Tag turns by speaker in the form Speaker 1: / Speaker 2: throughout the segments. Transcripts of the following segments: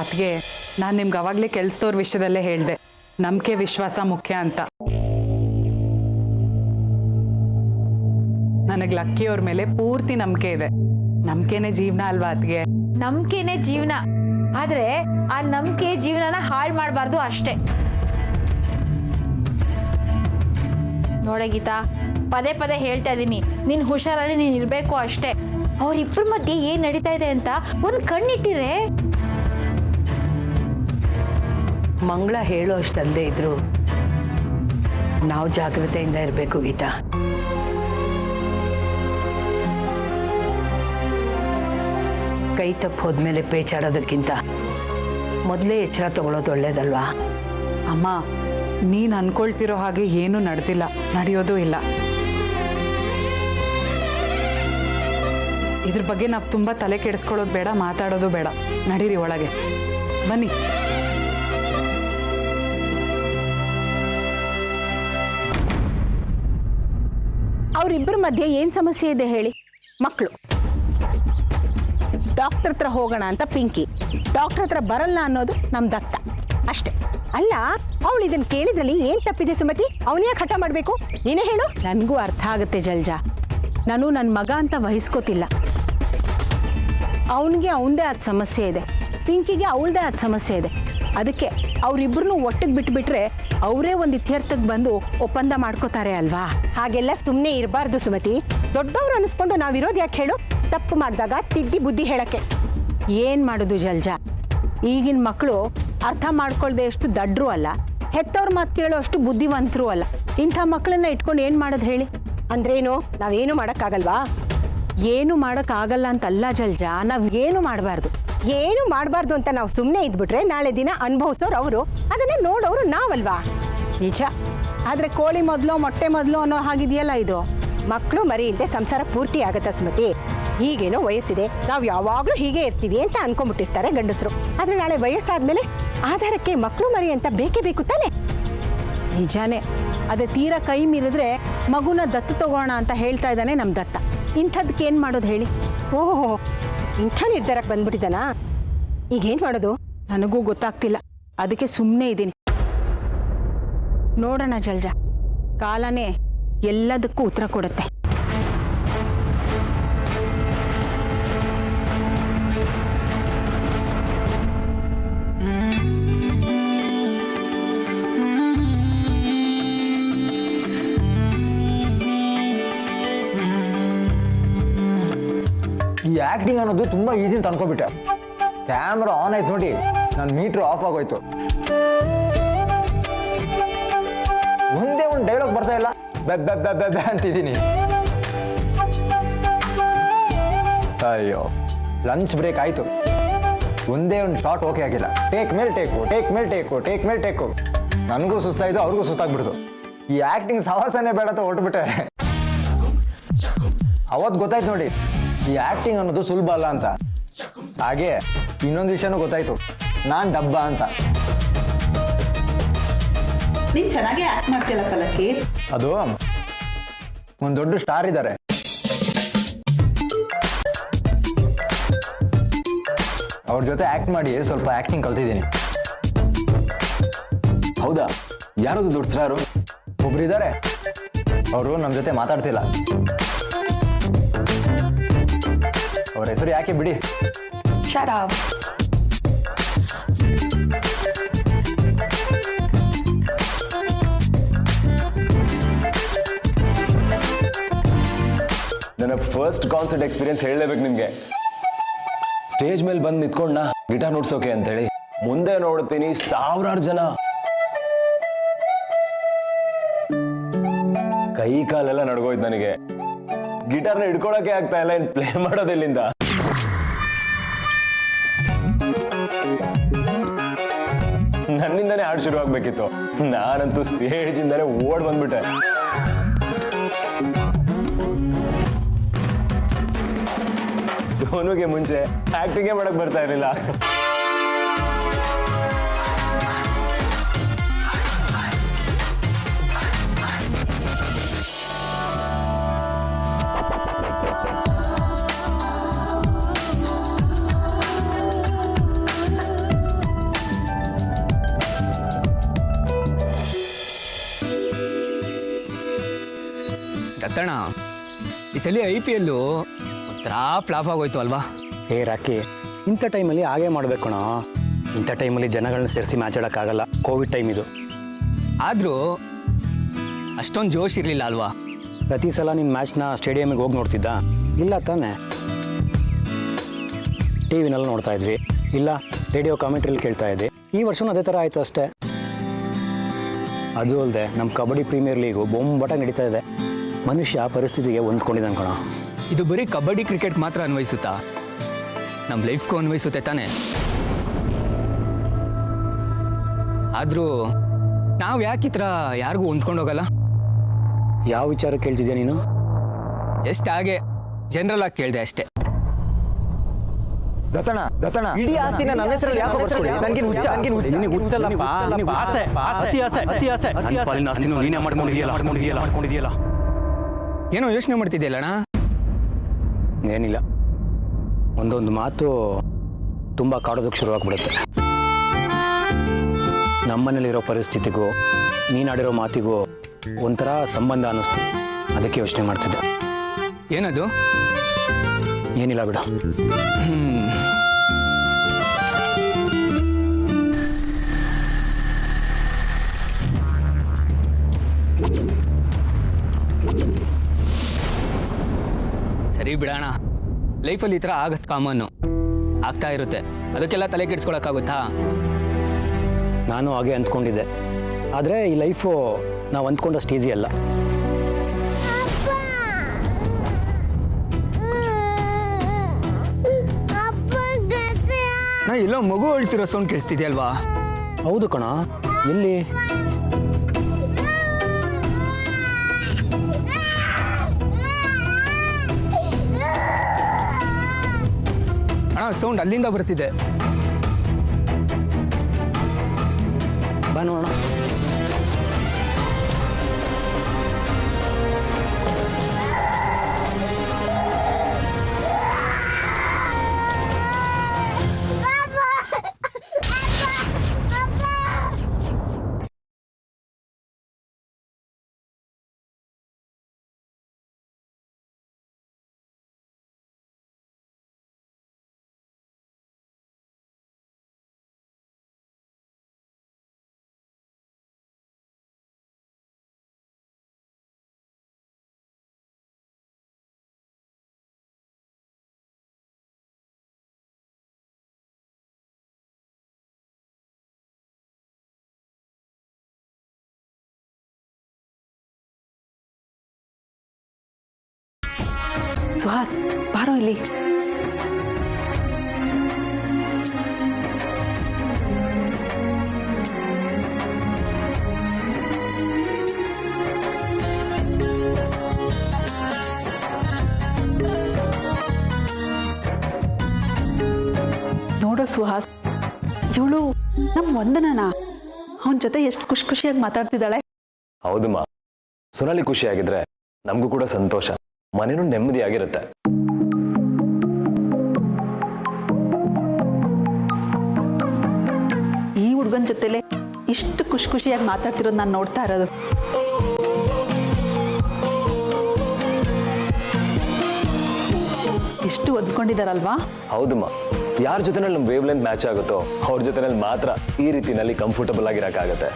Speaker 1: ಅದಕ್ಕೆ ನಾನು ನಿಮ್ಗೆ ಅವಾಗಲೇ ಕೆಲಸದವ್ರ ವಿಷಯದಲ್ಲೇ ಹೇಳಿದೆ, ನಂಬಿಕೆ ವಿಶ್ವಾಸ ಮುಖ್ಯ ಅಂತ. ನನಗೆ ಲಕ್ಕಿಯವ್ರ ಮೇಲೆ ಪೂರ್ತಿ ನಂಬಿಕೆ ಇದೆ. ನಂಬಿಕೆನೇ ಜೀವನ ಅಲ್ವಾ ಅದ್ಗೆ?
Speaker 2: ನಂಬಿಕೆನೇ ಜೀವನ, ಆದ್ರೆ ಆ ನಂಬಿಕೆ ಜೀವನನ ಹಾಳು ಮಾಡಬಾರ್ದು ಅಷ್ಟೇ. ನೋಡ ಗೀತಾ, ಪದೇ ಪದೇ ಹೇಳ್ತಾ ಇದ್ದೀನಿ, ನಿನ್ ಹುಷಾರಲ್ಲಿ ನೀನ್ ಇರ್ಬೇಕು ಅಷ್ಟೇ. ಅವ್ರಿಬ್ರ ಮಧ್ಯೆ ಏನ್ ನಡೀತಾ ಇದೆ ಅಂತ ಒಂದ್ ಕಣ್ಣಿಟ್ಟಿರೆ.
Speaker 3: ಮಂಗಳ ಹೇಳೋ ಅಷ್ಟಲ್ಲದೆ ಇದ್ರು ನಾವು ಜಾಗ್ರತೆಯಿಂದ ಇರಬೇಕು ಗೀತಾ. ಕೈ ತಪ್ಪು ಹೋದ್ಮೇಲೆ ಪೇಚಾಡೋದಕ್ಕಿಂತ ಮೊದಲೇ ಎಚ್ಚರ ತಗೊಳ್ಳೋದು ಒಳ್ಳೇದಲ್ವಾ?
Speaker 1: ಅಮ್ಮ, ನೀನು ಅನ್ಕೊಳ್ತಿರೋ ಹಾಗೆ ಏನೂ ನಡೆದಿಲ್ಲ, ನಡೆಯೋದೂ ಇಲ್ಲ. ಇದ್ರ ಬಗ್ಗೆ ನಾವು ತುಂಬ ತಲೆ ಕೆಡಿಸ್ಕೊಳ್ಳೋದು ಬೇಡ, ಮಾತಾಡೋದು ಬೇಡ. ನಡೀರಿ ಒಳಗೆ ಬನ್ನಿ.
Speaker 4: ಅವರಿಬ್ಬರ ಮಧ್ಯೆ ಏನು ಸಮಸ್ಯೆ ಇದೆ ಹೇಳಿ? ಮಕ್ಕಳು. ಡಾಕ್ಟರ್ ಹತ್ರ ಹೋಗೋಣ ಅಂತ ಪಿಂಕಿ, ಡಾಕ್ಟರ್ ಹತ್ರ ಬರಲ್ಲ ಅನ್ನೋದು ನಮ್ಮ ದತ್ತ ಅಷ್ಟೇ.
Speaker 5: ಅಲ್ಲ, ಅವಳು ಇದನ್ನ ಕೇಳಿದ್ರಲ್ಲಿ ಏನ್ ತಪ್ಪಿದೆ ಸುಮತಿ? ಅವನೇ ಹಠ ಮಾಡಬೇಕು? ನೀನೇ ಹೇಳು.
Speaker 4: ನನಗೂ ಅರ್ಥ ಆಗುತ್ತೆ ಜಲ್ಜಾ. ನಾನು ನನ್ನ ಮಗ ಅಂತ ವಹಿಸ್ಕೋತಿಲ್ಲ. ಅವನಿಗೆ ಅವನದೇ ಆದ ಸಮಸ್ಯೆ ಇದೆ, ಪಿಂಕಿಗೆ ಅವಳದೇ ಆದ ಸಮಸ್ಯೆ ಇದೆ. ಅದಕ್ಕೆ ಅವರಿಬ್ಬರನ್ನೂ ಒಟ್ಟಿಗೆ ಬಿಟ್ಬಿಟ್ರೆ ಅವರೇ ಒಂದು ಇತ್ಯರ್ಥಕ್ಕೆ ಬಂದು ಒಪ್ಪಂದ ಮಾಡ್ಕೋತಾರೆ ಅಲ್ವಾ?
Speaker 5: ಹಾಗೆಲ್ಲ ಸುಮ್ಮನೆ ಇರಬಾರ್ದು ಸುಮತಿ. ದೊಡ್ಡವರು ಅನಿಸ್ಕೊಂಡು ನಾವಿರೋದು ಯಾಕೆ ಹೇಳು? ತಪ್ಪು ಮಾಡಿದಾಗ ತಿದ್ದಿ ಬುದ್ಧಿ ಹೇಳಕ್ಕೆ.
Speaker 4: ಏನು ಮಾಡೋದು ಜಲ್ಜಾ? ಈಗಿನ ಮಕ್ಕಳು ಅರ್ಥ ಮಾಡ್ಕೊಳ್ದೆ ಎಷ್ಟು ದಡ್ರು ಅಲ್ಲ, ಹೆತ್ತವ್ರ ಮಾತು ಕೇಳೋ ಅಷ್ಟು ಬುದ್ಧಿವಂತರು ಅಲ್ಲ. ಇಂಥ ಮಕ್ಕಳನ್ನ ಇಟ್ಕೊಂಡು ಏನು ಮಾಡೋದು ಹೇಳಿ?
Speaker 5: ಅಂದ್ರೇನು, ನಾವೇನು ಮಾಡೋಕ್ಕಾಗಲ್ವಾ?
Speaker 4: ಏನು ಮಾಡೋಕ್ಕಾಗಲ್ಲ ಅಂತಲ್ಲ ಜಲ್ಜಾ, ನಾವು ಏನು ಮಾಡಬಾರ್ದು.
Speaker 5: ಏನು ಮಾಡಬಾರ್ದು ಅಂತ ನಾವು ಸುಮ್ಮನೆ ಇದ್ಬಿಟ್ರೆ ನಾಳೆ ದಿನ ಅನುಭವಿಸೋರು ಅವರು, ಅದನ್ನ ನೋಡೋರು ನಾವಲ್ವಾ?
Speaker 4: ನಿಜ. ಆದರೆ ಕೋಳಿ ಮೊದಲು ಮೊಟ್ಟೆ ಮೊದಲು ಅನ್ನೋ ಹಾಗಿದೆಯಲ್ಲ ಇದು.
Speaker 5: ಮಕ್ಕಳು ಮರಿ ಇಲ್ಲದೆ ಸಂಸಾರ ಪೂರ್ತಿ ಆಗತ್ತಾ ಸುಮತಿ? ಹೀಗೇನೋ ವಯಸ್ಸಿದೆ, ನಾವು ಯಾವಾಗಲೂ ಹೀಗೆ ಇರ್ತೀವಿ ಅಂತ ಅನ್ಕೊಂಡ್ಬಿಟ್ಟಿರ್ತಾರೆ ಗಂಡಸರು. ಆದರೆ ನಾಳೆ ವಯಸ್ಸಾದ್ಮೇಲೆ ಆಧಾರಕ್ಕೆ ಮಕ್ಕಳು ಮರಿ ಅಂತ ಬೇಕೇ ಬೇಕು ತಾನೆ?
Speaker 4: ನಿಜಾನೇ. ಅದೇ ತೀರಾ ಕೈ ಮೀರಿದ್ರೆ ಮಗುನ ದತ್ತು ತಗೋಣ ಅಂತ ಹೇಳ್ತಾ ಇದ್ದಾನೆ ನಮ್ಮ ದತ್ತ. ಇಂಥದ್ದಕ್ಕೆ ಏನು ಮಾಡೋದು ಹೇಳಿ?
Speaker 5: ಓಹೋ, ಇಂಥ ನಿರ್ಧಾರಕ್ಕೆ ಬಂದ್ಬಿಟ್ಟಿದ್ದಾನಾ? ಈಗೇನು ಮಾಡೋದು?
Speaker 4: ನನಗೂ ಗೊತ್ತಾಗ್ತಿಲ್ಲ, ಅದಕ್ಕೆ ಸುಮ್ಮನೆ ಇದ್ದೀನಿ. ನೋಡೋಣ ಜಲ್ಜಾ, ಕಾಲನೇ ಎಲ್ಲದಕ್ಕೂ ಉತ್ತರ ಕೊಡುತ್ತೆ.
Speaker 6: ಈ ಆಕ್ಟಿಂಗ್ ಅನ್ನೋದು ತುಂಬಾ ಈಸಿ ಅಂತ ಅನ್ಕೋಬಿಟ್ಟೆ. ಕ್ಯಾಮ್ರಾ ಆನ್ ಆಯ್ತು ನೋಡಿ, ನನ್ನ ಮೀಟ್ರ್ ಆಫ್ ಆಗೋಯ್ತು. ಒಂದೇ ಒಂದು ಡೈಲಾಗ್ ಬರ್ತಾ ಇಲ್ಲ, ಬೆಬ್ಬೆ ಅಂತಿದ್ದೀನಿ. ಅಯ್ಯೋ, ಲಂಚ್ ಬ್ರೇಕ್ ಆಯ್ತು, ಒಂದೇ ಒಂದು ಶಾರ್ಟ್ ಓಕೆ ಆಗಿಲ್ಲ. ಟೇಕ್ ಮೇಲೆ ಟೇಕು, ಟೇಕ್ ಮೇಲೆ ಟೇಕು, ಟೇಕ್ ಮೇಲೆ ಟೇಕು. ನನಗೂ ಸುಸ್ತಾಯ್ತು, ಅವ್ರಿಗೂ ಸುಸ್ತಾಗ್ಬಿಡ್ತು. ಈ ಆಕ್ಟಿಂಗ್ ಸಾಹಸನೇ ಬೇಡ ಅಂತ ಹೊರಟ್ಬಿಟ್ಟೆ. ಅವತ್ತು ಗೊತ್ತಾಯ್ತು ನೋಡಿ, ಈ ಆಕ್ಟಿಂಗ್ ಅನ್ನೋದು ಸುಲಭ ಅಲ್ಲ ಅಂತ. ಹಾಗೆ ಇನ್ನೊಂದು ವಿಷಯನೂ ಗೊತ್ತಾಯ್ತು, ನಾನ್ ಡಬ್ಬ ಅಂತ.
Speaker 4: ನೀನು ಚೆನ್ನಾಗಿ ಆಕ್ಟ್ ಮಾಡ್ತಿಲ್ಲ ಕಲಕಿ.
Speaker 6: ಅದು ಒಂದು ದೊಡ್ಡ ಸ್ಟಾರ್ ಇದ್ದಾರೆ, ಅವ್ರ ಜೊತೆ ಆಕ್ಟ್ ಮಾಡಿ ಸ್ವಲ್ಪ ಆಕ್ಟಿಂಗ್ ಕಲ್ತಿದ್ದೀನಿ.
Speaker 7: ಹೌದಾ? ಯಾರದು ದೊಡ್ಡ ಸ್ಟಾರು?
Speaker 6: ಒಬ್ರು ಇದ್ದಾರೆ, ಅವರು ನಮ್ಮ ಜೊತೆ ಮಾತಾಡ್ತಿಲ್ಲ. ಅವ್ರ ಹೆಸರು ಯಾಕೆ ಬಿಡಿ.
Speaker 2: Shut up.
Speaker 7: ನನ್ನ ಫಸ್ಟ್ ಕಾನ್ಸರ್ಟ್ ಎಕ್ಸ್ಪೀರಿಯನ್ಸ್ ಹೇಳಲೇಬೇಕು ನಿಮ್ಗೆ. ಸ್ಟೇಜ್ ಮೇಲೆ ಬಂದು ನಿಂತ್ಕೊಂಡ ಗಿಟಾರ್ ನುಡ್ಸೋಕೆ ಅಂತೇಳಿ ಮುಂದೆ ನೋಡ್ತೀನಿ ಸಾವಿರಾರು ಜನ. ಕೈ ಕಾಲೆಲ್ಲ ನಡ್ಗೋಯ್ತು ನನಗೆ. ಗಿಟಾರ್ನ ಹಿಡ್ಕೊಳಕ್ಕೆ ಆಗ್ತಾ ಇಲ್ಲ, ಇನ್ ಪ್ಲೇ ಮಾಡೋದೆಲ್ಲಿಂದ? ನನ್ನಿಂದಾನೇ ಹಾಡು ಶುರು ಆಗ್ಬೇಕಿತ್ತು. ನಾನಂತೂ ಸ್ಟೇಜ್ ಇಂದಾನೆ ಓಡ್ ಬಂದ್ಬಿಟ್ಟೆ. ಸೋನುಗೆ ಮುಂಚೆ ಆಕ್ಟಿಂಗೇ ಮಾಡಕ್ ಬರ್ತಾ ಇರಲಿಲ್ಲ.
Speaker 8: ರತಣ ಈ ಸಲ IPL ಒಂಥರ ಫ್ಲಾಪ್ ಆಗೋಯ್ತು ಅಲ್ವಾ?
Speaker 9: ಏ ರಾಕಿ, ಇಂಥ ಟೈಮಲ್ಲಿ ಹಾಗೆ ಮಾಡಬೇಕು ಕಣೋ. ಇಂಥ ಟೈಮಲ್ಲಿ ಜನಗಳನ್ನ ಸೇರಿಸಿ ಮ್ಯಾಚ್ ಆಡೋಕ್ಕಾಗಲ್ಲ, ಕೋವಿಡ್ ಟೈಮ್ ಇದು.
Speaker 8: ಆದರೂ ಅಷ್ಟೊಂದು ಜೋಶ್ ಇರಲಿಲ್ಲ ಅಲ್ವಾ?
Speaker 9: ಪ್ರತಿ ಸಲ ನಿನ್ನ ಮ್ಯಾಚ್ನ ಸ್ಟೇಡಿಯಮಿಗೆ ಹೋಗಿ ನೋಡ್ತಿದ್ದ? ಇಲ್ಲ ತಾನೇ. ಟಿ ವಿನಲ್ಲಿ ನೋಡ್ತಾ ಇದ್ವಿ, ಇಲ್ಲ ರೇಡಿಯೋ ಕಾಮೆಂಟ್ರಿಯಲ್ಲಿ ಕೇಳ್ತಾ ಇದ್ದೆ. ಈ ವರ್ಷವೂ ಅದೇ ಥರ ಆಯಿತು ಅಷ್ಟೇ. ಅದು ಅಲ್ಲದೆ ನಮ್ಮ ಕಬಡ್ಡಿ ಪ್ರೀಮಿಯರ್ ಲೀಗು ಬೊಂಬಾಟ ನಡೀತಾ ಇದೆ. ಮನುಷ್ಯ ಪರಿಸ್ಥಿತಿಗೆ ಹೊಂದ್ಕೊಂಡಿದ್ದಾನೆ ಕಣೋ.
Speaker 8: ಇದು ಬರೀ ಕಬಡ್ಡಿ ಕ್ರಿಕೆಟ್ ಮಾತ್ರ ಅನ್ವಯಿಸುತ್ತಾ? ನಮ್ಮ ಲೈಫ್ಗೂ ಅನ್ವಯಿಸುತ್ತೆ ತಾನೇ? ಆದರೂ ನಾವು ಯಾಕೆ ಈ ಥರ ಯಾರಿಗೂ ಹೊಂದ್ಕೊಂಡು ಹೋಗಲ್ಲ?
Speaker 9: ಯಾವ ವಿಚಾರ ಕೇಳ್ತಿದ್ಯಾ ನೀನು?
Speaker 8: ಜಸ್ಟ್ ಹಾಗೆ ಜನರಲ್ ಆಗಿ ಕೇಳಿದೆ ಅಷ್ಟೇ.
Speaker 6: ರತನ ಇಡೀ ಆಸ್ತಿನ ನನ್ನ ಹೆಸರಲ್ಲಿ ಯಾಕೆ ಬರ್ಸ್ಕೊಳ್ಳಿ? ನನಗೇನು ಹುಚ್ಚ?
Speaker 8: ಏನೋ ಯೋಚನೆ ಮಾಡ್ತಿದ್ಯಲ್ಲಣ್ಣ?
Speaker 9: ಏನಿಲ್ಲ, ಒಂದೊಂದು ಮಾತು ತುಂಬ ಕಾಡೋದಕ್ಕೆ ಶುರುವಾಗ್ಬಿಡುತ್ತೆ. ನಮ್ಮನೇಲಿರೋ ಪರಿಸ್ಥಿತಿಗೂ ನೀನಾಡಿರೋ ಮಾತಿಗೂ ಒಂಥರ ಸಂಬಂಧ ಅನ್ನಿಸ್ತು. ಅದಕ್ಕೆ ಯೋಚನೆ ಮಾಡ್ತಿದ್ದೆ.
Speaker 8: ಏನದು?
Speaker 9: ಏನಿಲ್ಲ ಬಿಡು.
Speaker 8: ಸರಿ ಬಿಡೋಣ. ಲೈಫಲ್ಲಿ ಈ ಥರ ಆಗತ್ತೆ, ಕಾಮನ್ನು ಆಗ್ತಾ ಇರುತ್ತೆ. ಅದಕ್ಕೆಲ್ಲ ತಲೆ ಕೆಡಿಸ್ಕೊಳಕ್ಕಾಗುತ್ತಾ?
Speaker 9: ನಾನು ಹಾಗೆ ಅಂದ್ಕೊಂಡಿದ್ದೆ. ಆದರೆ ಈ ಲೈಫು ನಾವು ಅಂದ್ಕೊಂಡಷ್ಟು ಈಸಿ ಅಲ್ಲ.
Speaker 8: ನಾ ಎಲ್ಲೋ ಮಗು ಅಳ್ತಿರೋ ಸೌಂಡ್ ಕೇಳಿಸ್ತಿದ್ಯಲ್ವಾ?
Speaker 9: ಹೌದು ಕಣ. ಎಲ್ಲಿ?
Speaker 8: ಅಣ್ಣ, ಸೌಂಡ್ ಅಲ್ಲಿಂದ ಬರ್ತಿದೆ.
Speaker 9: ಬಾ ನೋಡೋಣ.
Speaker 1: ಸುಹಾಸ್, ಬಾರೋ ಇಲ್ಲಿ. ನೋಡೋ ಸುಹಾಸ್, ಇವಳು ನಮ್ಮ ವಂದನನ. ಅವನ ಜೊತೆ ಎಷ್ಟು ಖುಷಿಯಾಗಿ ಮಾತಾಡ್ತಿದ್ದಾಳೆ.
Speaker 7: ಹೌದಮ್ಮ, ಸೊನಾಲಿ ಖುಷಿಯಾಗಿದ್ರೆ ನಮಗೂ ಕೂಡ ಸಂತೋಷ, ಮನೇನೂ ನೆಮ್ಮದಿಯಾಗಿರುತ್ತೆ.
Speaker 1: ಈ ಹುಡುಗನ ಜೊತೆಲೆ ಇಷ್ಟು ಖುಷಿಯಾಗಿ ಮಾತಾಡ್ತಿರೋದು ನಾನು ನೋಡ್ತಾ ಇರೋದು. ಎಷ್ಟು ಒದ್ಕೊಂಡಿದಾರಲ್ವಾ?
Speaker 7: ಹೌದಮ್ಮ, ಯಾರ ಜೊತೆನಲ್ಲಿ ನಮ್ಮ ವೇವ್ ಲೆಂತ್ ಮ್ಯಾಚ್ ಆಗುತ್ತೋ ಅವ್ರ ಜೊತೆನಲ್ಲಿ ಮಾತ್ರ ಈ ರೀತಿನಲ್ಲಿ ಕಂಫರ್ಟಬಲ್ ಆಗಿರಕ್ಕಾಗತ್ತೆ.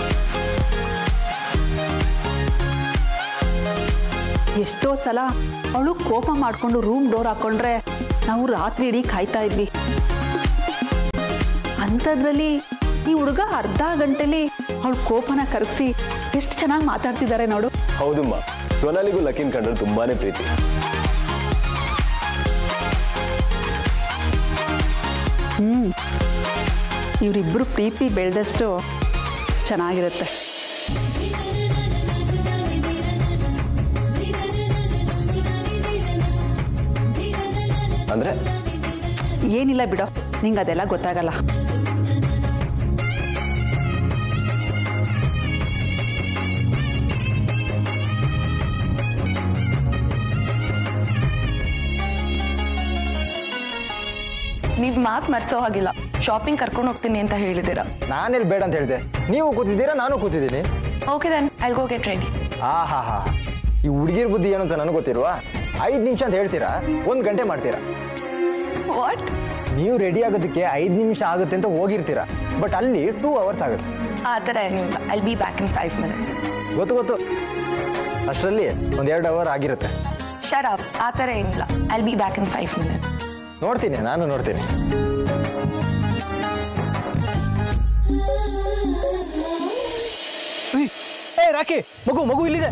Speaker 1: ಎಷ್ಟೋ ಸಲ ಅವಳು ಕೋಪ ಮಾಡಿಕೊಂಡು ರೂಮ್ ಡೋರ್ ಹಾಕೊಂಡ್ರೆ ನಾವು ರಾತ್ರಿ ಇಡೀ ಕಾಯ್ತಾ ಇದ್ವಿ. ಅಂಥದ್ರಲ್ಲಿ ಈ ಹುಡುಗ ಅರ್ಧ ಗಂಟೆಲಿ ಅವಳ ಕೋಪನ ಕರಗಿಸಿ ಎಷ್ಟು ಚೆನ್ನಾಗಿ ಮಾತಾಡ್ತಿದ್ದಾರೆ ನೋಡು.
Speaker 7: ಹೌದಮ್ಮ, ಸೊನಾಲಿಗೂ ಲಕ್ಕಿನ್ ಕಂಡ್ರೆ ತುಂಬಾನೇ ಪ್ರೀತಿ.
Speaker 1: ಇವರಿಬ್ಬರು ಪ್ರೀತಿ ಬೆಳೆದಷ್ಟು ಚೆನ್ನಾಗಿರುತ್ತೆ.
Speaker 7: ಅಂದ್ರೆ
Speaker 1: ಏನಿಲ್ಲ ಬಿಡೋ, ನಿಂಗೆ ಅದೆಲ್ಲ ಗೊತ್ತಾಗಲ್ಲ.
Speaker 10: ನೀವು ಮಾತು ಮರ್ಸೋ ಹಾಗಿಲ್ಲ. ಶಾಪಿಂಗ್ ಕರ್ಕೊಂಡು ಹೋಗ್ತೀನಿ ಅಂತ ಹೇಳಿದ್ದೀರಾ.
Speaker 6: ನಾನೆಲ್ಲಿ ಬೇಡ ಅಂತ ಹೇಳಿದೆ? ನೀವು ಕೂತಿದ್ದೀರಾ, ನಾನು ಕೂತಿದ್ದೀನಿ.
Speaker 10: Okay then I go get ready.
Speaker 6: ಹಾ ಈ ಹುಡುಗಿರ್ ಬುದ್ಧಿ ಏನು ಅಂತ ನನಗೆ ಗೊತ್ತಿಲ್ವಾ? 5 ನಿಮಿಷ ಅಂತ ಹೇಳ್ತೀರಾ, 1 ಗಂಟೆ ಮಾಡ್ತೀರಾ.
Speaker 10: ವಾಟ್?
Speaker 6: ನೀವು ರೆಡಿ ಆಗೋದಕ್ಕೆ 5 ನಿಮಿಷ ಆಗುತ್ತೆ ಅಂತ ಹೋಗಿರ್ತೀರಾ, ಬಟ್ ಅಲ್ಲಿ 2 ಅವರ್ಸ್ ಆಗುತ್ತೆ.
Speaker 10: ಆ ಥರ ಏನಿಲ್ಲ. I'll be back in 5 minutes.
Speaker 6: ಗೊತ್ತು ಅಷ್ಟರಲ್ಲಿ 1-2 ಅವರ್ ಆಗಿರುತ್ತೆ.
Speaker 10: Shut up. ಆ ಥರ ಏನಿಲ್ಲ. I'll be back in 5 minutes.
Speaker 6: ನೋಡ್ತೀನಿ, ನಾನು ನೋಡ್ತೀನಿ.
Speaker 9: ಏ ರಾಕಿ, ಮಗು ಇಲ್ಲಿದೆ.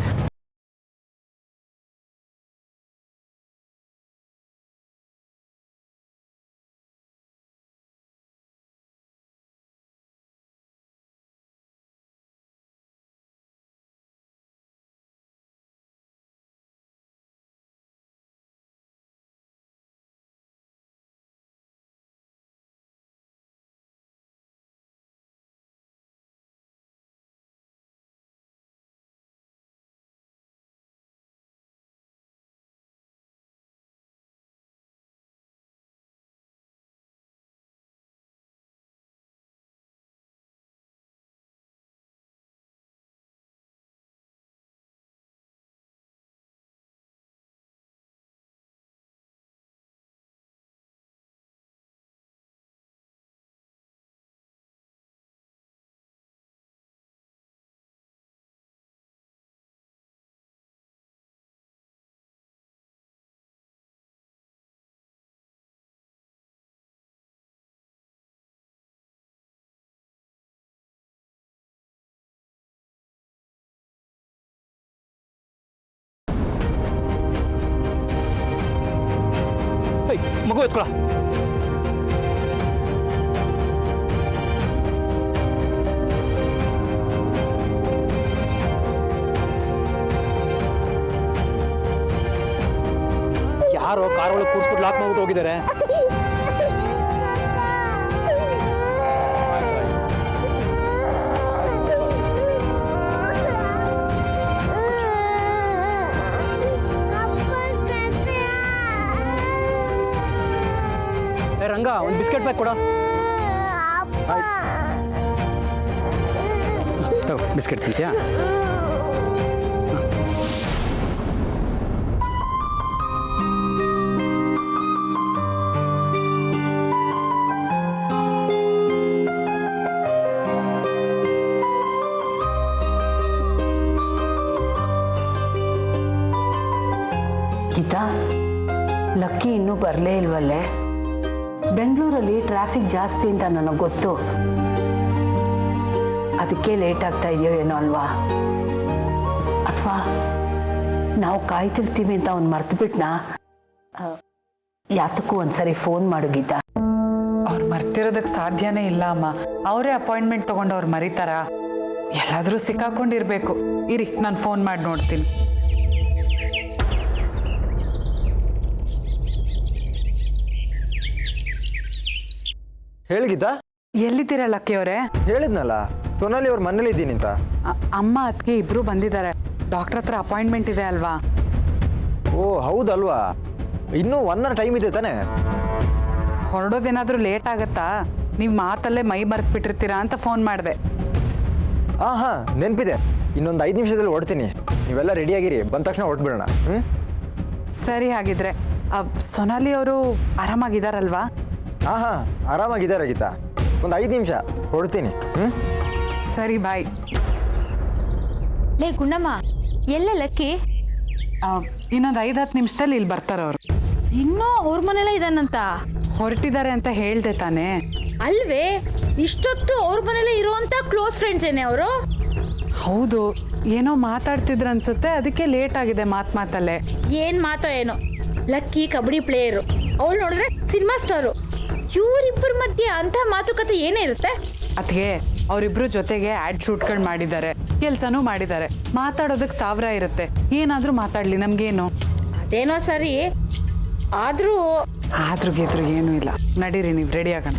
Speaker 9: ಮಗು ಎತ್ಕೊಳ. ಯಾರೋ ಕಾರ್ ಒಳಗೆ ಕೂರ್ಸ್ಬಿಟ್ಟು ಲಾಕ್ ಮಾಡ್ಬಿಟ್ಟು ಹೋಗಿದ್ದಾರೆ. ರಂಗ, ಒಂದು ಬಿಸ್ಕೆಟ್ ಪ್ಯಾಕ್ ಕೊಡ. ಬಿಸ್ಕೆಟ್ ತಿಂತೀಯಾ?
Speaker 3: ಗೀತಾ, ಲಕ್ಕಿ ಇನ್ನೂ ಬರಲೇ ಇಲ್ವಲ್ಲೇ? ಬೆಂಗಳೂರಲ್ಲಿ ಟ್ರಾಫಿಕ್ ಜಾಸ್ತಿ ಅಂತ ನನಗೆ ಗೊತ್ತು. ಅದಕ್ಕೆ ಲೇಟ್ ಆಗ್ತಾ ಇದೆಯೋ ಏನೋ ಅಲ್ವಾ? ಅಥವಾ ನಾವು ಕಾಯ್ತಿರ್ತೀವಿ ಅಂತ ಅವ್ನು ಮರ್ತ್ಬಿಟ್ನಾ? ಯಾತಕ್ಕೂ ಒಂದ್ಸರಿ ಫೋನ್ ಮಾಡು ಗೀತಾ.
Speaker 11: ಅವ್ರು ಮರ್ತಿರೋದಕ್ಕೆ ಸಾಧ್ಯನೇ ಇಲ್ಲ ಅಮ್ಮ. ಅವರೇ ಅಪಾಯಿಂಟ್ಮೆಂಟ್ ತಗೊಂಡು ಅವ್ರು ಮರಿತಾರ? ಎಲ್ಲಾದರೂ ಸಿಕ್ಕಾಕೊಂಡಿರ್ಬೇಕು. ಇರಿ, ನಾನು ಫೋನ್ ಮಾಡಿ ನೋಡ್ತೀನಿ.
Speaker 6: ಹೇಳಿ ಗೀತಾ.
Speaker 11: ಎಲ್ಲಿದ್ದೀರಾ ಲಕ್ಕಿ ಅವರೇ?
Speaker 6: ಹೇಳಿದ್ನಲ್ಲ, ಸೋನಾಲಿ ಅವ್ರ ಮನೇಲಿ ಇದ್ದೀನಿ ಅಂತ.
Speaker 11: ಅಮ್ಮ ಅದಕ್ಕೆ ಇಬ್ರು ಬಂದಿದ್ದಾರೆ. ಡಾಕ್ಟರ್ ಹತ್ರ ಅಪಾಯಿಂಟ್ಮೆಂಟ್ ಇದೆ ಅಲ್ವಾ?
Speaker 6: ಓ ಹೌದಲ್ವಾ, ಇನ್ನೂ 1 hour ಟೈಮ್ ಇದೆ ತಾನೇ?
Speaker 11: ಹೊರಡೋದೇನಾದರೂ ಲೇಟ್ ಆಗತ್ತಾ? ನೀವು ಮಾತಲ್ಲೇ ಮೈ ಮರೆತು ಬಿಟ್ಟಿರ್ತೀರಾ ಅಂತ ಫೋನ್ ಮಾಡಿದೆ.
Speaker 6: ಹಾಂ ನೆನಪಿದೆ. ಇನ್ನೊಂದು 5 ನಿಮಿಷದಲ್ಲಿ ಹೊಡ್ತೀನಿ. ನೀವೆಲ್ಲ ರೆಡಿಯಾಗಿರಿ, ಬಂದ ತಕ್ಷಣ ಹೊರಟ್ಬಿಡೋಣ.
Speaker 11: ಸರಿ, ಹಾಗಿದ್ರೆ ಸೊನಾಲಿ ಅವರು ಆರಾಮಾಗಿದ್ದಾರಲ್ವಾ?
Speaker 6: ಹಾಂ ಆರಾಮಾಗಿದ್ದಾರೆ ಗೀತಾ. ಒಂದು 5 ನಿಮಿಷ ಹೊಡ್ತೀನಿ.
Speaker 11: ಸರಿ, ಬಾಯ್.
Speaker 2: ಲೇ ಗುಂಡಮ್ಮ, ಎಲ್ಲ ಲಕ್ಕಿ?
Speaker 11: ಇನ್ನೊಂದು 5-10 ನಿಮಿಷದಲ್ಲಿ ಇಲ್ಲಿ ಬರ್ತಾರೆ ಅವರು.
Speaker 2: ಇನ್ನೂ ಅವ್ರ ಮನೆಯಲ್ಲ ಇದಾನಂತ?
Speaker 11: ಹೊರಟಿದ್ದಾರೆ ಅಂತ ಹೇಳ್ದೆ ತಾನೇ?
Speaker 2: ಅಲ್ವೇ, ಇಷ್ಟೊತ್ತು ಅವ್ರ ಮನೇಲಿ ಇರುವಂತ ಕ್ಲೋಸ್ ಫ್ರೆಂಡ್ಸ್ ಏನೇ ಅವರು?
Speaker 11: ಹೌದು, ಏನೋ ಮಾತಾಡ್ತಿದ್ರು ಅನ್ಸುತ್ತೆ, ಅದಕ್ಕೆ ಲೇಟ್ ಆಗಿದೆ ಮಾತಲ್ಲೇ.
Speaker 2: ಏನ್ ಮಾತೋ ಏನೋ. ಲಕ್ಕಿ ಕಬಡ್ಡಿ ಪ್ಲೇಯರು, ಅವಳು ನೋಡಿದ್ರೆ ಸಿನಿಮಾ ಸ್ಟಾರು. ಇವರಿಬ್ಬರ ಮಧ್ಯೆ ಅಂತ ಮಾತುಕತೆ ಏನೇ ಇರುತ್ತೆ?
Speaker 11: ಅದಕ್ಕೆ ಅವರಿಬ್ರು ಜೊತೆಗೆ ಆ್ಯಡ್ ಶೂಟ್ಗಳು ಮಾಡಿದ್ದಾರೆ, ಕೆಲಸನೂ ಮಾಡಿದ್ದಾರೆ. ಮಾತಾಡೋದಕ್ಕೆ 1000 ಇರುತ್ತೆ. ಏನಾದರೂ ಮಾತಾಡಲಿ, ನಮಗೇನು?
Speaker 2: ಅದೇನೋ ಸರಿ, ಆದ್ರೂ
Speaker 11: ಗೆದ್ರು ಏನೂ ಇಲ್ಲ. ನಡೀರಿ, ನೀವು ರೆಡಿ ಆಗೋಣ.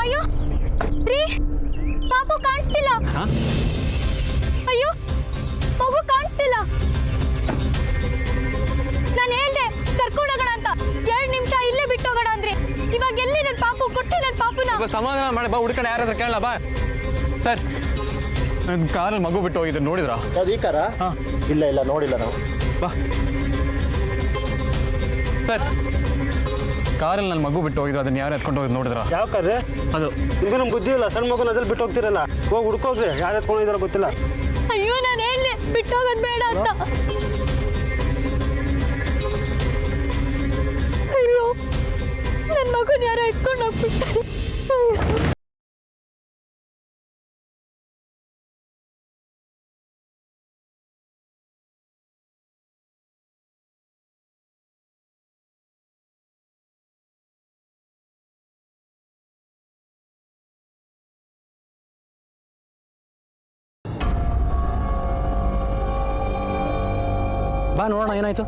Speaker 2: ಅಯ್ಯೋ ರೀ, ಪಾಪು ಕಾಣಿಸ್ತಿಲ್ಲ. ಅಯ್ಯೋ, ಮಗು ಕಾಣಿಸ್ತಿಲ್ಲ. ನಾನು ಹೇಳ್ದೆ
Speaker 10: ಇವಾಗ ಎಲ್ಲಿ ನನ್ನ ಪಾಪು ಕೊಟ್ಟು ನನ್ನ ಪಾಪುನ
Speaker 9: ಸಮಾಧಾನ ಮಾಡಿ ಬಾ, ಹುಡ್ಕೊಂಡು ಯಾರಾದ್ರೂ ಕೇಳಲ್ಲ ಬಾ. ಸರ್, ನನ್ನ ಕಾರಲ್ಲಿ ಮಗು ಬಿಟ್ಟು ಹೋಗಿದ್ದು ನೋಡಿದ್ರಾ?
Speaker 6: ಅದು ಈ ಕಾರ? ಇಲ್ಲ ನೋಡಿಲ್ಲ ನಾವು.
Speaker 9: ಬಾ ಸರ್, ಕಾರಲ್ಲಿ ನನ್ನ ಮಗು ಬಿಟ್ಟು ಹೋಗಿದ್ರು, ಅದನ್ನ ಯಾರು ಎತ್ಕೊಂಡು ಹೋಗಿದ್ದು ನೋಡಿದ್ರಾ?
Speaker 12: ಯಾವ ಕಾರ್ರೆ
Speaker 9: ಅದು
Speaker 12: ನಿಮ್ಗೆ ನಮ್ಗೆ ಬುದ್ಧಿ ಇಲ್ಲ. ಸಣ್ಣ ಮಗನ ಅದ್ರಲ್ಲಿ ಬಿಟ್ಟು ಹೋಗ್ತಿರಲ್ಲ, ಹೋಗಿ ಹುಡ್ಕೋಗ್ರಿ ಯಾರು ಎತ್ಕೊಂಡಿದಾರ ಗೊತ್ತಿಲ್ಲ.
Speaker 10: ಅಯ್ಯೋ ನಾನು ಹೇಳಿ ಬಿಟ್ಟೋಗೋದು ಬೇಡ ಅಂತ. ಅಯ್ಯೋ ನನ್ನ ಮಗನ ಯಾರೋ ಎತ್ಕೊಂಡು ಹೋಗ್ಬಿಟ್ಟಾರೆ.
Speaker 9: ಬಾ ನೋಡೋಣ ಏನಾಯ್ತು.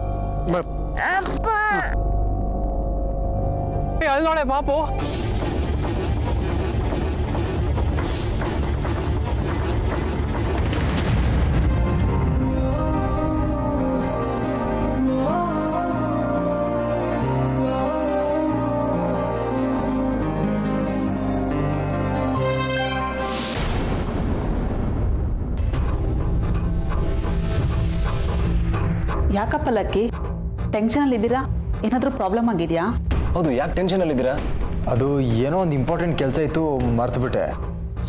Speaker 9: ಅಲ್ಲಿ ನೋಡೆ ಪಾಪು.
Speaker 1: ಯಾಕಪ್ಪ ಲಕ್ಕಿ, ಟೆನ್ಷನಲ್ಲಿದ್ದೀರಾ? ಏನಾದರೂ ಪ್ರಾಬ್ಲಮ್ ಆಗಿದೆಯಾ?
Speaker 7: ಹೌದು, ಯಾಕೆ ಟೆನ್ಷನಲ್ಲಿದ್ದೀರಾ?
Speaker 6: ಅದು ಏನೋ ಒಂದು ಇಂಪಾರ್ಟೆಂಟ್ ಕೆಲಸ ಇತ್ತು, ಮರ್ತುಬಿಟ್ಟೆ.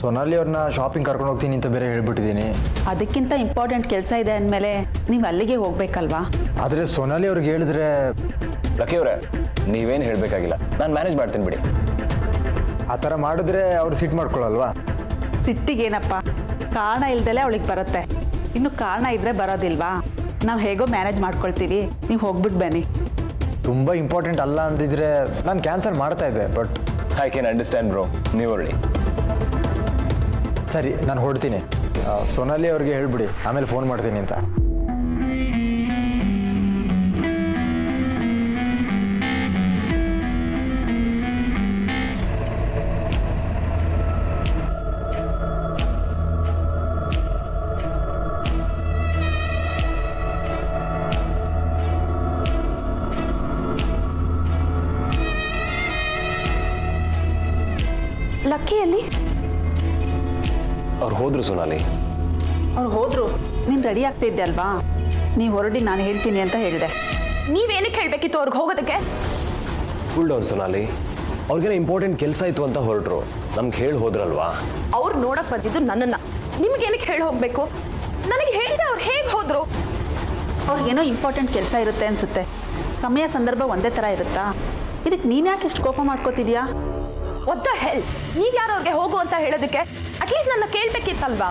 Speaker 6: ಸೊನಾಲಿ ಅವ್ರನ್ನ ಶಾಪಿಂಗ್ ಕರ್ಕೊಂಡು ಹೋಗ್ತೀನಿ ಅಂತ ಬೇರೆ ಹೇಳ್ಬಿಟ್ಟಿದ್ದೀನಿ.
Speaker 1: ಅದಕ್ಕಿಂತ ಇಂಪಾರ್ಟೆಂಟ್ ಕೆಲಸ ಇದೆ ಅಂದಮೇಲೆ ನೀವು ಅಲ್ಲಿಗೆ ಹೋಗ್ಬೇಕಲ್ವಾ?
Speaker 6: ಆದರೆ ಸೊನಾಲಿ ಅವ್ರಿಗೆ ಹೇಳಿದ್ರೆ.
Speaker 7: ಲಕ್ಕಿ ಅವರೇ, ನೀವೇನು ಹೇಳಬೇಕಾಗಿಲ್ಲ, ನಾನು ಮ್ಯಾನೇಜ್ ಮಾಡ್ತೀನಿ ಬಿಡಿ.
Speaker 6: ಆ ಥರ ಮಾಡಿದ್ರೆ ಅವ್ರು ಸಿಟ್ಟು ಮಾಡ್ಕೊಳ್ಳಲ್ವಾ?
Speaker 1: ಸಿಟ್ಟಿಗೇನಪ್ಪ, ಕಾರಣ ಇಲ್ದಲೇ ಅವಳಿಗೆ ಬರುತ್ತೆ. ಇನ್ನು ಕಾರಣ ಇದ್ದರೆ ಬರೋದಿಲ್ವಾ? ನಾವು ಹೇಗೋ ಮ್ಯಾನೇಜ್ ಮಾಡ್ಕೊಳ್ತೀವಿ, ನೀವು ಹೋಗ್ಬಿಟ್ಟು ಬನ್ನಿ.
Speaker 6: ತುಂಬ ಇಂಪಾರ್ಟೆಂಟ್ ಅಲ್ಲ ಅಂದಿದ್ರೆ ನಾನು ಕ್ಯಾನ್ಸಲ್ ಮಾಡ್ತಾ ಇದ್ದೆ, but
Speaker 7: I can understand bro, ನೀವು ಹೊರಡಿ.
Speaker 6: ಸರಿ, ನಾನು ಹೊರಡ್ತೀನಿ. ಸೊನಾಲಿ ಅವ್ರಿಗೆ ಹೇಳ್ಬಿಡಿ, ಆಮೇಲೆ ಫೋನ್ ಮಾಡ್ತೀನಿ ಅಂತ.
Speaker 10: ಲಕ್ಕಿಯಲ್ಲಿ
Speaker 7: ಅವ್ರು ಹೋದ್ರು ಸೊನಾಲಿ.
Speaker 1: ಅವ್ರು ಹೋದ್ರು, ನೀನು ರೆಡಿ ಆಗ್ತಿದ್ದೆ ಅಲ್ವಾ? ನೀವು ಹೊರಡಿ, ನಾನು ಹೇಳ್ತೀನಿ ಅಂತ ಹೇಳಿದೆ.
Speaker 10: ನೀವೇನಕ್ಕೆ ಹೇಳ್ಬೇಕಿತ್ತು ಅವ್ರಿಗೆ ಹೋಗೋದಕ್ಕೆ?
Speaker 7: ಕೂಲ್ ಡೌನ್ ಸೊನಾಲಿ, ಅವ್ರಿಗೇನೋ ಇಂಪಾರ್ಟೆಂಟ್ ಕೆಲಸ ಇತ್ತು ಅಂತ ಹೊರಟ್ರು, ನಮ್ಗೆ ಹೇಳಿ ಹೋದ್ರಲ್ವಾ?
Speaker 10: ಅವ್ರು ನೋಡಕ್ ಬಂದಿದ್ದು ನನ್ನನ್ನ, ನಿಮ್ಗೇನಕ್ಕೆ ಹೇಳಿ ಹೋಗ್ಬೇಕು? ನನಗೆ ಹೇಳಿದೆ ಅವ್ರು ಹೇಗೆ ಹೋದ್ರು?
Speaker 1: ಅವ್ರಿಗೇನೋ ಇಂಪಾರ್ಟೆಂಟ್ ಕೆಲಸ ಇರುತ್ತೆ ಅನಿಸುತ್ತೆ. ಸಮಯ ಸಂದರ್ಭ ಒಂದೇ ಥರ ಇರುತ್ತಾ? ಇದಕ್ಕೆ ನೀನು ಯಾಕೆ ಇಷ್ಟು ಕೋಪ ಮಾಡ್ಕೋತಿದ್ಯಾ?
Speaker 10: ವಾಟ್ ದ ಹೆಲ್, ನೀವು ಯಾರು ಅವ್ರಿಗೆ ಹೋಗು ಅಂತ ಹೇಳೋದಕ್ಕೆ? ಅಟ್ಲೀಸ್ಟ್ ನನ್ನ ಕೇಳ್ಬೇಕಿತ್ತಲ್ವಾ?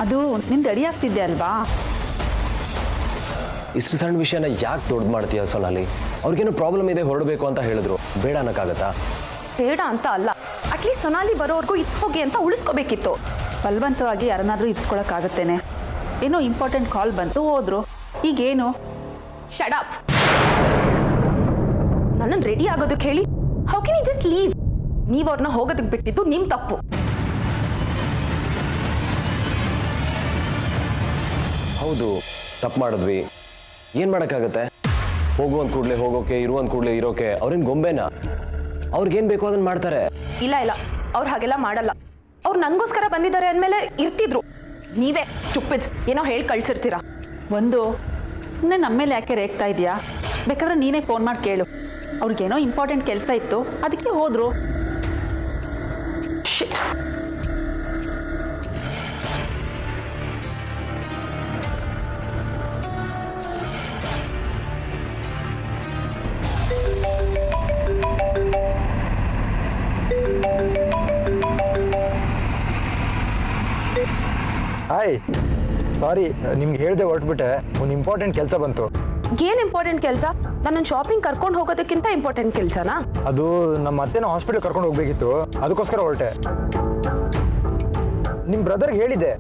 Speaker 1: ಅದು ನೀನು ರೆಡಿ ಆಗ್ತಿದ್ದೆ ಅಲ್ವಾ?
Speaker 7: ಇಷ್ಟು ಸಣ್ಣ ವಿಷಯನ ಯಾಕೆ ದೊಡ್ಡ ಮಾಡ್ತೀಯ ಸೊನಾಲಿ? ಅವ್ರಿಗೇನೋ ಪ್ರಾಬ್ಲಮ್ ಇದೆ, ಹೊರಡಬೇಕು ಅಂತ ಹೇಳಿದ್ರು, ಬೇಡ ಅನ್ನಕ್ಕಾಗತ್ತಾ?
Speaker 10: ಬೇಡ ಅಂತ ಅಲ್ಲ, ಅಟ್ಲೀಸ್ಟ್ ಸೊನಾಲಿ ಬರೋವರೆಗೂ ಇತ್ತು ಹೋಗಿ ಅಂತ ಉಳಿಸ್ಕೋಬೇಕಿತ್ತು.
Speaker 1: ಬಲವಂತವಾಗಿ ಯಾರನ್ನಾದರೂ ಇರಿಸ್ಕೊಳಕ್ಕಾಗತ್ತೇನೆ? ಏನೋ ಇಂಪಾರ್ಟೆಂಟ್ ಕಾಲ್ ಬಂತು, ಹೋದ್ರು. ಈಗೇನು?
Speaker 10: Shut up. ನನ್ನನ್ನು ರೆಡಿ ಆಗೋದಕ್ಕೆ ಹೇಳಿ, how can you just leave? ನೀವು ಅವ್ರನ್ನ ಹೋಗೋದಕ್ಕೆ ಬಿಟ್ಟಿದ್ದು ನಿಮ್ಮ ತಪ್ಪು.
Speaker 7: ಹೌದು, ತಪ್ಪು ಮಾಡಿದ್ವಿ, ಏನು ಮಾಡೋಕ್ಕಾಗತ್ತೆ? ಹೋಗುವಂತ ಕೂಡಲೇ ಹೋಗೋಕೆ, ಇರುವಂತ ಕೂಡಲೇ ಇರೋಕೆ ಅವ್ರೇನು ಗೊಂಬೆನಾ? ಅವ್ರಿಗೇನು ಬೇಕೋ ಅದನ್ನು ಮಾಡ್ತಾರೆ.
Speaker 10: ಇಲ್ಲ ಇಲ್ಲ, ಅವ್ರು ಹಾಗೆಲ್ಲ ಮಾಡಲ್ಲ. ಅವ್ರು ನನಗೋಸ್ಕರ ಬಂದಿದ್ದಾರೆ ಅಂದಮೇಲೆ ಇರ್ತಿದ್ರು. ನೀವೇ ಸ್ಟುಪಿಡ್ಸ್, ಏನೋ ಹೇಳಿ ಕಳ್ಸಿರ್ತೀರಾ.
Speaker 1: ಒಂದು ಸುಮ್ಮನೆ ನಮ್ಮ ಮೇಲೆ ಯಾಕೆ ರೇಗ್ತಾ ಇದೆಯಾ? ಬೇಕಾದ್ರೆ ನೀನೇ ಫೋನ್ ಮಾಡಿ ಕೇಳು. ಅವ್ರಿಗೇನೋ ಇಂಪಾರ್ಟೆಂಟ್ ಕೆಲಸ ಇತ್ತು, ಅದಕ್ಕೆ ಹೋದರು.
Speaker 10: ಶಿಟ್.
Speaker 6: ಹಾಯ್, ಸಾರಿ, ನಿಮ್ಗೆ ಹೇಳ್ದೆ ಹೊರಟ್ಬಿಟ್ಟೆ. ಒಂದು ಇಂಪಾರ್ಟೆಂಟ್ ಕೆಲಸ ಬಂತು.
Speaker 10: ಏನು ಇಂಪಾರ್ಟೆಂಟ್ ಕೆಲಸ? ನನ್ನನ್ನು ಶಾಪಿಂಗ್ ಕರ್ಕೊಂಡು ಹೋಗೋದಕ್ಕಿಂತ ಇಂಪಾರ್ಟೆಂಟ್ ಕೆಲಸನಾ?
Speaker 6: ಅದು ನಮ್ಮ ಅತ್ತೆನ ಹಾಸ್ಪಿಟಲ್ ಕರ್ಕೊಂಡು ಹೋಗ್ಬೇಕಿತ್ತು, ಅದಕ್ಕೋಸ್ಕರ ಹೊರಟೆ. ನಿಮ್ಮ ಬ್ರದರ್ಗೆ ಹೇಳಿದ್ದೆ.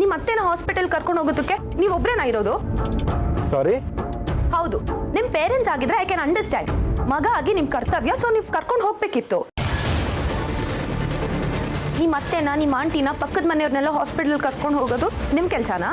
Speaker 10: ನಿಮ್ಮ ಅತ್ತೆನ ಹಾಸ್ಪಿಟಲ್ ಕರ್ಕೊಂಡು ಹೋಗೋದಕ್ಕೆ ನೀವು ಒಬ್ಬರೇನಾ ಇರೋದು?
Speaker 6: ಸಾರಿ?
Speaker 10: ಹೌದು, ನಿಮ್ಮ ಪೇರೆಂಟ್ಸ್ ಆಗಿದ್ರೆ ಐ ಕ್ಯಾನ್ ಅಂಡರ್ಸ್ಟ್ಯಾಂಡ್. ಮಗ ಆಗಿ ನಿಮ್ಮ ಕರ್ತವ್ಯ, ಸೊ ನೀವು ಕರ್ಕೊಂಡು ಹೋಗ್ಬೇಕಿತ್ತು. ನಿಮ್ಮ ಅತ್ತೆನ, ನಿಮ್ಮ ಆಂಟಿನ, ಪಕ್ಕದ ಮನೆಯವ್ರನ್ನೆಲ್ಲ ಹಾಸ್ಪಿಟಲ್ ಕರ್ಕೊಂಡು ಹೋಗೋದು ನಿಮ್ಮ ಕೆಲಸನಾ?